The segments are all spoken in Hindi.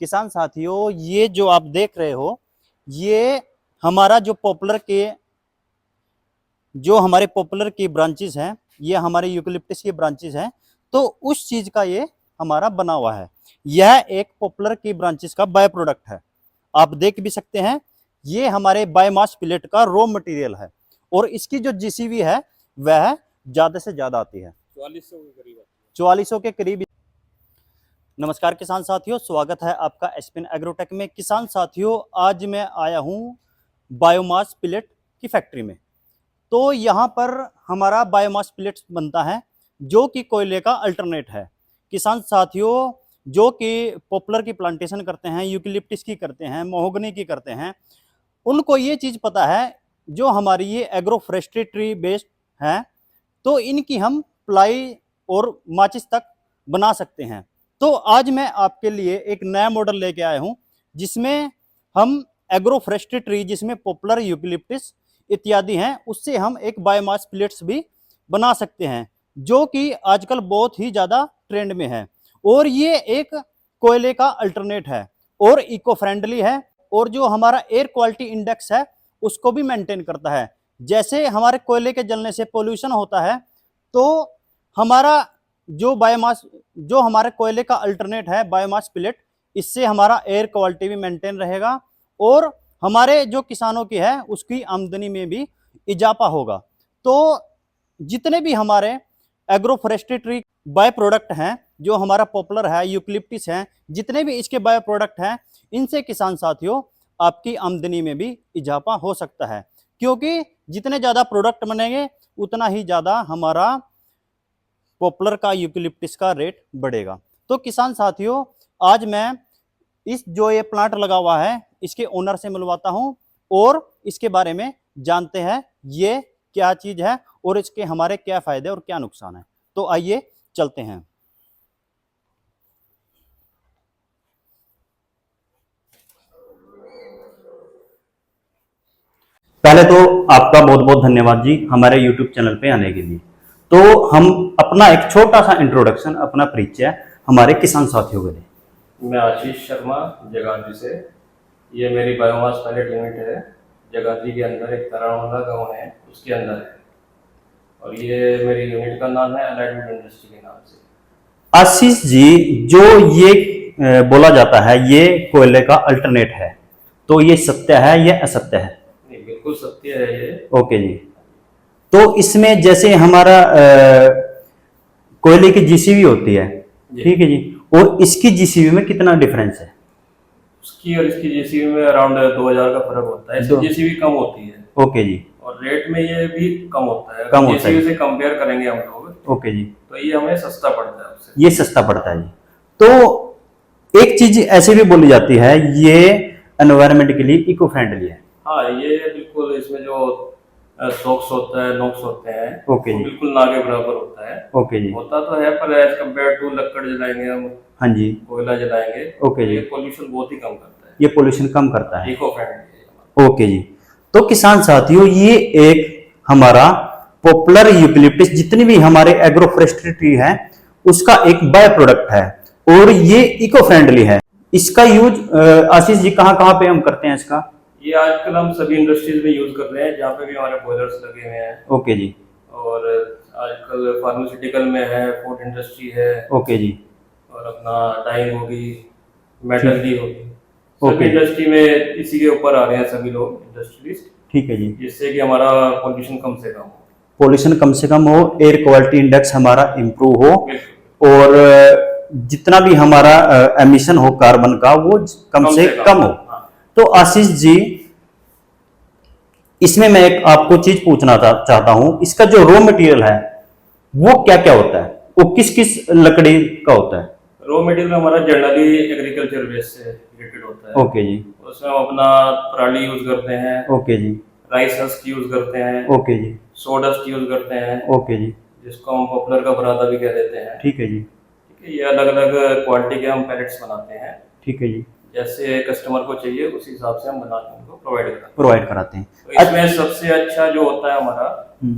किसान साथियों, ये जो आप देख रहे हो, ये हमारा जो हमारे पॉपुलर की ब्रांचेस हैं, ये हमारे यूकेलिप्टस की ब्रांचेस हैं। तो उस चीज का ये हमारा बना हुआ है। यह एक पॉपुलर की ब्रांचेस का बाय प्रोडक्ट है। आप देख भी सकते हैं, ये हमारे बायोमास पिलेट का रॉ मटेरियल है और इसकी जो जीसीवी है वह ज्यादा से ज्यादा आती है 4400 के करीब। नमस्कार किसान साथियों, स्वागत है आपका एसपीएन एग्रोटेक में। किसान साथियों, आज मैं आया हूं बायोमास पिलेट की फैक्ट्री में। तो यहाँ पर हमारा बायोमास पिलेट बनता है जो कि कोयले का अल्टरनेट है। किसान साथियों, जो कि पॉपुलर की प्लांटेशन करते हैं, यूकेलिप्टस की करते हैं, महोगनी की करते हैं, उनको ये चीज़ पता है जो हमारी ये एग्रो फॉरेस्ट्री ट्री बेस्ड है, तो इनकी हम प्लाई और माचिस तक बना सकते हैं। तो आज मैं आपके लिए एक नया मॉडल लेके आया हूं जिसमें हम एग्रो फॉरेस्ट्री ट्री, जिसमें पॉपुलर यूकेलिप्टस इत्यादि हैं, उससे हम एक बायोमास पिलेट्स भी बना सकते हैं जो कि आजकल बहुत ही ज़्यादा ट्रेंड में है। और ये एक कोयले का अल्टरनेट है और इको फ्रेंडली है, और जो हमारा एयर क्वालिटी इंडेक्स है उसको भी मेंटेन करता है। जैसे हमारे कोयले के जलने से पोल्यूशन होता है, तो हमारा जो हमारे कोयले का अल्टरनेट है बायोमास पिलेट, इससे हमारा एयर क्वालिटी भी मेंटेन रहेगा और हमारे जो किसानों की है उसकी आमदनी में भी इजाफा होगा। तो जितने भी हमारे agro forestry tree by product हैं, जो हमारा पॉपुलर है, यूकेलिप्टस है, जितने भी इसके बाय प्रोडक्ट हैं, इनसे किसान साथियों आपकी आमदनी में भी इजाफा हो सकता है, क्योंकि जितने ज़्यादा प्रोडक्ट बनेंगे उतना ही ज़्यादा हमारा पॉपुलर का यूकेलिप्टस का रेट बढ़ेगा। तो किसान साथियों, आज मैं इस जो ये प्लांट लगा हुआ है इसके ओनर से मिलवाता हूं और इसके बारे में जानते हैं ये क्या चीज है और इसके हमारे क्या फायदे और क्या नुकसान है। तो आइए चलते हैं। पहले तो आपका बहुत बहुत धन्यवाद जी हमारे YouTube चैनल पे आने के लिए। तो हम अपना एक छोटा सा इंट्रोडक्शन, अपना परिचय हमारे किसान साथियों को दें। मैं आशीष शर्मा जगाधरी से। ये मेरी बायोमास पायलट यूनिट है, जगाधरी के अंदर एक तरावला गांव है उसके अंदर है, और ये मेरी यूनिट का नाम है अलाइडमेंट इंडस्ट्री के नाम से। आशीष जी, जो ये बोला जाता है ये कोयले का अल्टरनेट है, तो ये सत्य है या असत्य है? नहीं, बिल्कुल सत्य है ये। ओके जी। तो इसमें जैसे हमारा कोयले की जीसीबी होती है, ठीक है जी, और इसकी जीसीबी में कितना डिफरेंस है? उसकी और इसकी जीसीबी में अराउंड 2000 का फर्क होता है। इसकी जीसीबी कम होती है। ओके जी। और रेट में ये भी कम होता है। कम होता है। जीसीबी से कंपेयर करेंगे हम लोग, ओके जी, तो ये हमें सस्ता पड़ता है उससे। ये सस्ता पड़ता है जी। तो एक चीज ऐसे भी बोली जाती है, ये एनवायरनमेंट के लिए इको फ्रेंडली है। हाँ, ये बिल्कुल, इसमें जो सॉक्स होता है, नॉक्स होते हैं, ओके जी, बिल्कुल ना के बराबर होता है। ओके जी, होता तो है, पर एज कम्पेयर टू लकड़ जलाएंगे हम, हाँ जी, कोयला जलाएंगे, ओके जी, ये पोल्यूशन बहुत ही कम करता है। ये पोल्यूशन कम करता है, इको फ्रेंडली। ओके जी। तो किसान साथियों, ये एक हमारा पॉपुलर यूकेलिप्टस, जितनी भी हमारे एग्रो फॉरेस्ट्री ट्री है उसका एक बाय प्रोडक्ट है और ये इको फ्रेंडली है। इसका यूज आशीष जी कहाँ कहाँ पे हम करते हैं इसका? ये आजकल हम सभी इंडस्ट्रीज में यूज कर रहे हैं, जहाँ पे भी हमारे बॉयलर्स लगे हुए हैं। ओके जी। और आजकल फार्मास्यूटिकल में है, फूड इंडस्ट्री है। ओके जी। और अपना डाइंग होगी, मेटल की होगी, ओके। सभी इंडस्ट्री में इसी के ऊपर आ रहे हैं सभी लोग, इंडस्ट्रीज। ठीक है जी। जिससे कि हमारा पोल्यूशन कम से कम हो। पोल्यूशन कम से कम हो, एयर क्वालिटी इंडेक्स हमारा इंप्रूव हो, और जितना भी हमारा एमिशन हो कार्बन का वो कम से कम हो। हाँ। तो आशीष जी, इसमें मैं एक आपको चीज पूछना चाहता हूं, इसका जो रॉ मटेरियल है वो क्या क्या होता है, वो किस किस लकड़ी का होता है? रॉ मटेरियल हमारा जनरली एग्रीकल्चर बेस से रिलेटेड होता है। ओके जी। उसमें हम अपना पराली यूज करते हैं। ओके जी। राइस हस्क यूज करते हैं। ओके जी। सोडस्ट यूज करते हैं। ओके जी। जिसको हम पॉपुलर का बरादा भी कह देते हैं। ठीक है जी। ठीक है, ये अलग अलग क्वालिटी के हम पैलेट्स बनाते हैं। ठीक है जी। जैसे कस्टमर को चाहिए उस हिसाब से हम बना के उनको प्रोवाइड कराते हैं। तो इसमें सबसे अच्छा जो होता है हमारा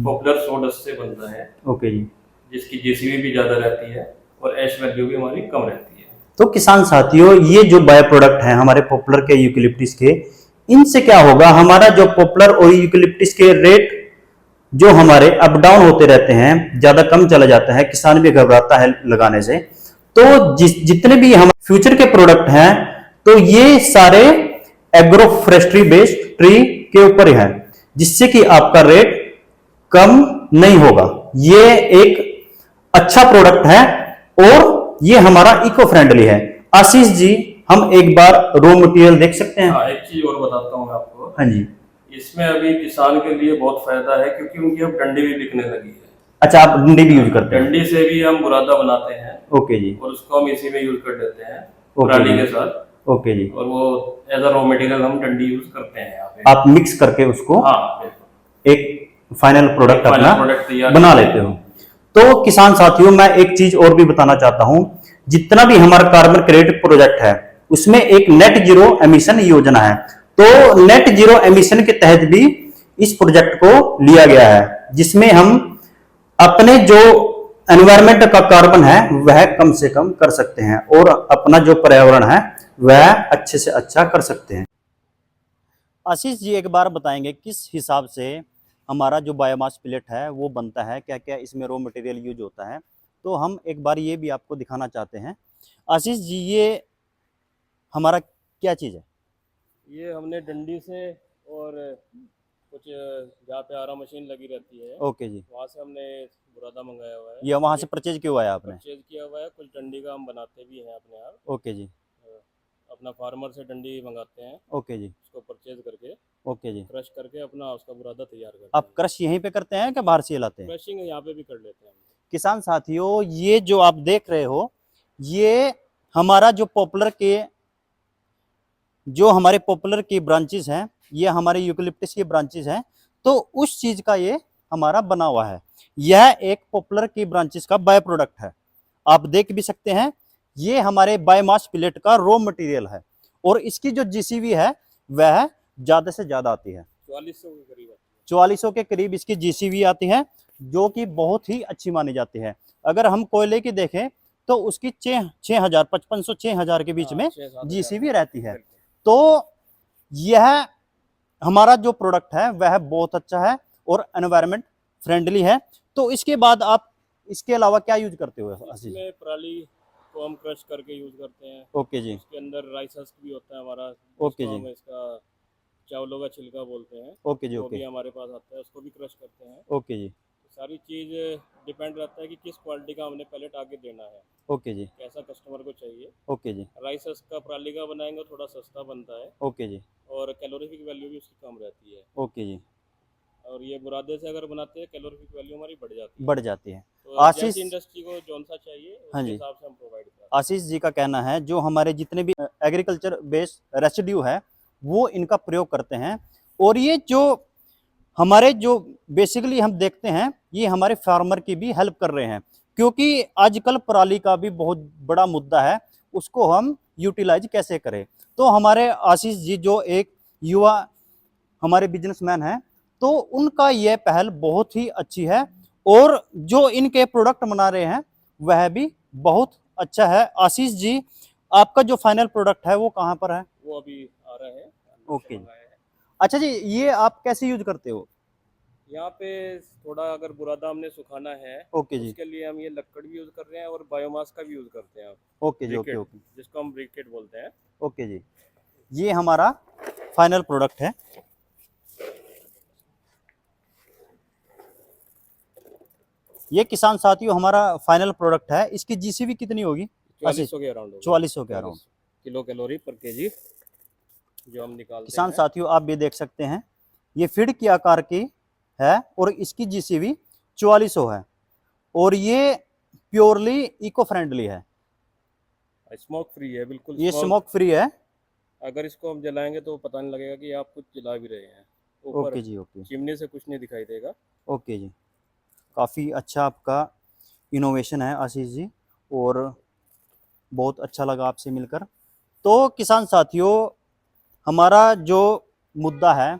पॉपुलर सोडस्ट से बनता है। ओके जी। जिसकी जीसीबी भी ज्यादा रहती है और एश वैल्यू भी हमारी कम रहती है। तो किसान साथियों, ये जो बाय प्रोडक्ट है हमारे पॉपुलर के यूकेलिप्टिस के, इनसे क्या होगा, हमारा जो पॉपुलर और यूकेलिप्टिस के रेट जो हमारे अप डाउन होते रहते हैं, ज्यादा कम चला जाता है, किसान भी घबराता है लगाने से। तो जितने भी हम फ्यूचर के प्रोडक्ट हैं, तो ये सारे एग्रो फॉरेस्ट्री बेस्ड ट्री के ऊपर है, जिससे कि आपका रेट कम नहीं होगा। ये एक अच्छा प्रोडक्ट है और ये हमारा इको फ्रेंडली है। आशीष जी, हम एक बार रॉ मटेरियल देख सकते हैं? हाँ, एक चीज और बताता हूँ मैं आपको। हाँ जी। इसमें अभी किसान के लिए बहुत फायदा है, क्योंकि उनकी अब डंडी भी बिकने लगी है। अच्छा, आप डंडी भी यूज करते हैं? डंडी से भी हम बुरादा बनाते हैं। ओके जी। और उसको हम इसी में यूज कर देते हैं, ओके पराली जी। के साथ। ओके जी। और वो एज अ रॉ मटेरियल हम डंडी यूज करते हैं यहाँ पे। आप मिक्स करके उसको हाँ, एक फाइनल प्रोडक्ट फाइनल अपना प्रोडक्ट तैयार बना करते लेते हो। तो किसान साथियों, मैं एक चीज और भी बताना चाहता हूं, जितना भी हमारा कार्बन क्रेडिट प्रोजेक्ट है, उसमें एक नेट जीरो एमिशन योजना है। तो नेट जीरो एमिशन के तहत भी इस प्रोजेक्ट को लिया गया है, जिसमें हम अपने जो एनवायरमेंट का कार्बन है वह कम से कम कर सकते हैं और अपना जो पर्यावरण है वह अच्छे से अच्छा कर सकते हैं। आशीष जी, एक बार बताएंगे किस हिसाब से हमारा जो बायोमास प्लेट है वो बनता है, क्या क्या इसमें रॉ मटेरियल यूज होता है? तो हम एक बार ये भी आपको दिखाना चाहते हैं। आशीष जी, ये हमारा क्या चीज़ है? ये हमने डंडी से और कुछ जहाँ पे आरा मशीन लगी रहती है, ओके जी। वहाँ से हमने बुरादा मंगाया हुआ है। ये वहाँ से परचेज क्यों आया आपने? परचेज किया हुआ है। कुछ डंडी का हम बनाते भी हैं अपने आप। ओके जी। अपना फार्मर से डंडी मंगाते हैं, ओके जी। उसको परचेज करके ओके जी। क्रश करके अपना उसका बुरादा तैयार करते आप हैं। क्रश यहीं पे करते हैं कि बाहर से लाते हैं? क्रशिंग यहाँ पे भी कर लेते हैं हम। किसान साथियों, ये जो आप देख रहे हो, ये हमारा जो हमारे पॉपुलर की ब्रांचेस हैं, ये हमारे यूकेलिप्टस की ब्रांचेस हैं। तो उस चीज का ये हमारा बना हुआ है। यह एक पॉपुलर की ब्रांचेस का बाय प्रोडक्ट है। आप देख भी सकते हैं, ये हमारे बायोमास प्लेट का रॉ मटेरियल है और इसकी जो जीसीवी है वह ज्यादा से ज्यादा आती है। 4400 के करीब आती है। 4400 के करीब इसकी जीसीवी आती है, जो कि बहुत ही अच्छी मानी जाती है। अगर हम कोयले की देखें तो उसकी 6000 5500 6000 के बीच में 6-7 जीसीवी रहती है। तो यह हमारा जो प्रोडक्ट है वह बहुत अच्छा है और एनवायरमेंट फ्रेंडली है। तो इसके बाद आप इसके अलावा क्या यूज करते हो? इसमें पराली को हम क्रश करके यूज करते हैं। ओके जी। इसके अंदर राइस हस्क भी होता है हमारा। ओके जी। हम इसका चावलों का छिलका बोलते हैं। ओके जी। वो भी ओके। हमारे पास आता है, उसको भी क्रश करते हैं। ओके जी। सारी चीज डिपेंड रहता है कि किस क्वालिटी का हमने पैलेट आगे देना है, ओके जी। कैसा कस्टमर को चाहिए। ओके जी। राइस हस्क का पराली का बनाएंगे थोड़ा सस्ता बनता है ओके जी। और कैलोरीफिक वैल्यू भी उसकी कम रहती है। ओके जी। और ये बुरादे से अगर बनाते हैं कैलोरीफिक वैल्यू हमारी बढ़ जाती है। तो आशीष, जैसी इंडस्ट्री को जौन सा चाहिए हाँ उसके जी, हिसाब से हम प्रोवाइड करते हैं। आशीष जी का कहना है जो हमारे जितने भी एग्रीकल्चर बेस्ड रेसिड्यू है वो इनका प्रयोग करते हैं। और ये जो हमारे जो बेसिकली हम देखते हैं, ये हमारे फार्मर की भी हेल्प कर रहे हैं, क्योंकि आजकल पराली का भी बहुत बड़ा मुद्दा है, उसको हम यूटिलाइज कैसे करें। तो हमारे आशीष जी जो एक युवा हमारे बिजनेसमैन हैं, तो उनका यह पहल बहुत ही अच्छी है और जो इनके प्रोडक्ट बना रहे हैं वह भी बहुत अच्छा है। आशीष जी, आपका जो फाइनल प्रोडक्ट है वो कहाँ पर है? वो अभी आ रहा है। ओके। अच्छा जी, ये आप कैसे यूज करते हो? यहाँ पे थोड़ा अगर बुरादा हमने सुखाना है, ओके जी। उसके लिए हम ये लकड़ भी यूज कर रहे हैं और बायोमास का भी यूज करते हैं। ओके जी। ओके। Briquette, okay. जिसको हम ब्रिकेट बोलते हैं। ओके जी। ये हमारा फाइनल प्रोडक्ट है। ये किसान साथियों हमारा फाइनल प्रोडक्ट है। इसकी जीसीवी कितनी होगी? 4400 के अराउंड 4400 के अराउंड किलो कैलोरी पर केजी जो हम निकालते किसान हैं। साथियों, आप भी देख सकते हैं, ये फीड की आकार की है और इसकी जीसीवी 4400 है और ये प्योरली इको फ्रेंडली है। स्मोक फ्री है, बिल्कुल ये स्मोक फ्री है। अगर इसको हम जलाएंगे तो पता नहीं लगेगा कि आप कुछ जला भी रहे हैं। ऊपर ओके जी। ओके। चिमनी से कुछ नहीं दिखाई देगा। ओके जी। काफ़ी अच्छा आपका इनोवेशन है आशीष जी और बहुत अच्छा लगा आपसे मिलकर। तो किसान साथियों, हमारा जो मुद्दा है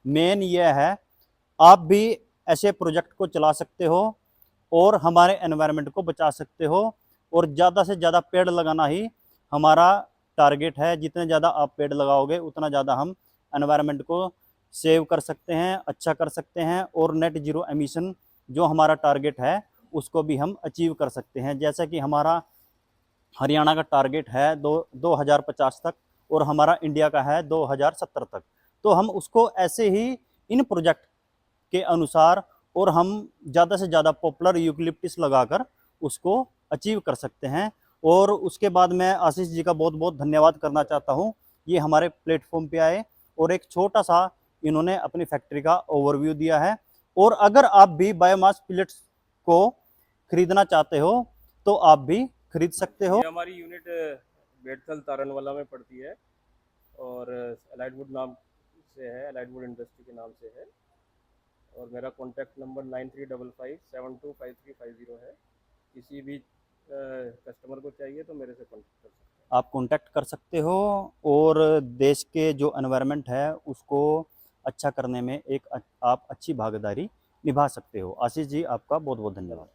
मेन ये है, आप भी ऐसे प्रोजेक्ट को चला सकते हो और हमारे एनवायरनमेंट को बचा सकते हो और ज़्यादा से ज़्यादा पेड़ लगाना ही हमारा टारगेट है, जितने ज़्यादा आप पेड़ लगाओगे उतना ज़्यादा हम एनवायरनमेंट को सेव कर सकते हैं, अच्छा कर सकते हैं, और नेट जीरो एमिशन जो हमारा टारगेट है उसको भी हम अचीव कर सकते हैं। जैसा कि हमारा हरियाणा का टारगेट है 2050 तक, और हमारा इंडिया का है 2070 तक। तो हम उसको ऐसे ही इन प्रोजेक्ट के अनुसार, और हम ज़्यादा से ज़्यादा पॉपुलर यूकलिप्टिस लगाकर उसको अचीव कर सकते हैं। और उसके बाद मैं आशीष जी का बहुत बहुत धन्यवाद करना चाहता हूँ, ये हमारे प्लेटफॉर्म पे आए और एक छोटा सा इन्होंने अपनी फैक्ट्री का ओवरव्यू दिया है। और अगर आप भी बायोमास पिलेट्स को खरीदना चाहते हो तो आप भी खरीद सकते हो। ये हमारी यूनिट बेड़थल तारनवाला में पड़ती है और एलाइड वुड नाम से है, एलाइड वुड इंडस्ट्री के नाम से है। और मेरा कॉन्टैक्ट नंबर 9355725350 है। किसी भी कस्टमर को चाहिए तो मेरे से कॉन्टैक्ट कर सकते हैं। आप कांटेक्ट कर सकते हो, और देश के जो एनवायरनमेंट है उसको अच्छा करने में एक आप अच्छी भागीदारी निभा सकते हो। आशीष जी, आपका बहुत बहुत धन्यवाद।